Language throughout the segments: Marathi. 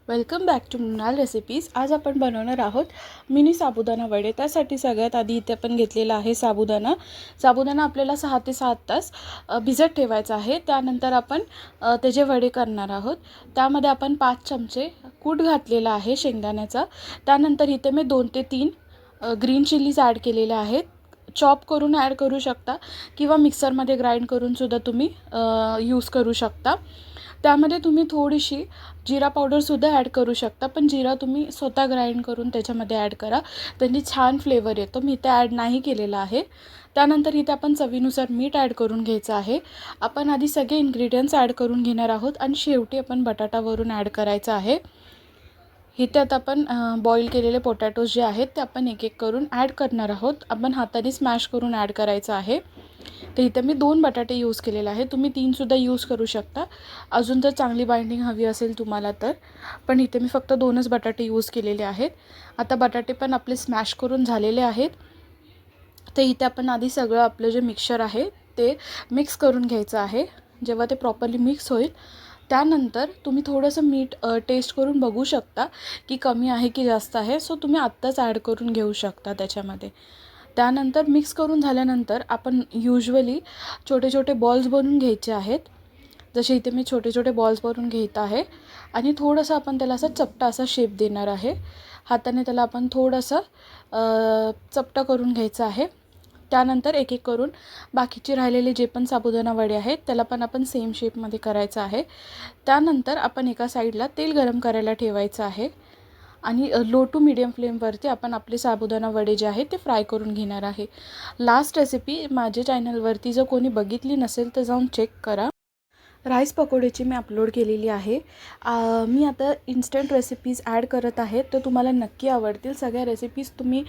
Welcome back to Mrinal recipes. आज आपण बनवणार आहोत मिनी साबुदाणा वडे। त्यासाठी सगळ्यात आधी इथे आपण घेतलेला आहे साबुदाणा आपल्याला 6 ते 7 तास भिजत ठेवायचा आहे। त्यानंतर आपण त्याचे वडे करणार आहोत। त्यामध्ये आपण 5 चमचे कूट घातलेला आहे शेंगदाण्याचा। त्यानंतर इथे मी 2 ते 3 ग्रीन चिलीज ॲड केलेले आहेत। चॉप करून ॲड करू शकता किंवा मिक्सरमध्ये ग्राइंड करून सुद्धा तुम्ही यूज करू शकता। त्यामध्ये तुम्ही थोडीशी जिरा पावडर सुद्धा ॲड करू शकता, पण जिरा तुम्ही स्वतः ग्राइंड करून त्याच्यामध्ये ॲड करा, त्यांनी छान फ्लेवर येतो। मी इथे ॲड नाही केलेला आहे। त्यानंतर इथे आपण चवीनुसार मीठ ॲड करून घ्यायचं आहे। आपण आधी सगळे इन्ग्रेडियंट्स ॲड करून घेणार आहोत आणि शेवटी आपण बटाटा वरून ॲड करायचा आहे। इथे आता आपण बॉईल केलेले पोटॅटोज जे आहेत ते आपण एक एक करून ॲड करणार आहोत। आपण हाताने स्मॅश करून ॲड करायचं आहे। तर इथे मी 2 बटाटे यूज केलेले आहे, तुम्ही 3 सुद्धा यूज करू शकता अजून जर चांगली बाइंडिंग हवी असेल तुम्हाला तर। पण इथे मी फक्त 2च बटाटे यूज केलेले आहेत। आता बटाटे पण आपले स्मॅश करून झालेले आहेत। तर इथे आपण आधी सगळं आपलं जे मिक्सचर आहे ते मिक्स करून घ्यायचं आहे। जेव्हा ते प्रॉपर्ली मिक्स होईल त्यानंतर तुम्ही थोडंसं मीठ टेस्ट करून बघू शकता की कमी आहे की जास्त आहे, सो तुम्ही आत्ताच ॲड करून घेऊ शकता त्याच्यामध्ये। त्यानंतर मिक्स करून झाल्यानंतर आपण युजुअली छोटे छोटे बॉल्स बनवून घ्यायचे आहेत। जसे इथे मी छोटे छोटे बॉल्स बनवून घेत आहे आणि थोडंसं आपण त्याला असा चपटा असा शेप देणार आहे। हाताने त्याला आपण थोडंसं चपटा करून घ्यायचं आहे। त्यानंतर एक एक करून बाकीचे राहिलेले जे पण साबुदाणा वडे आहेत त्याला पण आपण सेम शेपमध्ये करायचं आहे। त्यानंतर आपण एका साईडला तेल गरम करायला ठेवायचं आहे आणि लो टू मीडियम फ्लेमवरती आपण आपले साबुदाणा वडे जे आहेत ते फ्राय करून घेणार आहे। लास्ट रेसिपी माझ्या चॅनलवरती जर कोणी बघितली नसेल तर जाऊन चेक करा। राईस पकोडेची मी अपलोड केलेली आहे। मी आता इन्स्टंट रेसिपीज ॲड करत आहे, तर तुम्हाला नक्की आवडतील। सगळ्या रेसिपीज तुम्ही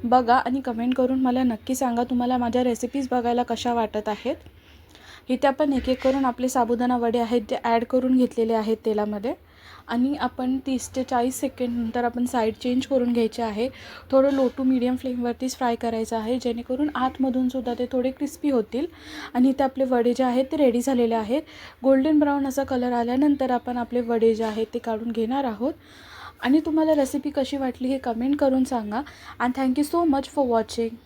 बघा आणि कमेंट करून मला नक्की सांगा तुम्हाला माझ्या रेसिपीज बघायला कशा वाटत आहेत। इथे आपण एक एक करून आपले साबुदाणा वडे आहेत ते ॲड करून घेतलेले आहेत तेलामध्ये आणि आपण 30 ते 40 सेकंड नंतर आपण साईड चेंज करून घ्यायचे आहे। थोडं लो टू मीडियम फ्लेमवरतीच फ्राय करायचं आहे, जेणेकरून आतमधून सुद्धा ते थोडे क्रिस्पी होतील। आणि इथे आपले वडे जे आहेत ते रेडी झालेले आहेत। गोल्डन ब्राऊन असा कलर आल्यानंतर आपण आपले वडे जे आहेत ते काढून घेणार आहोत। आणि तुम्हाला रेसिपी कशी वाटली हे कमेंट करून सांगा। And thank you so much for watching.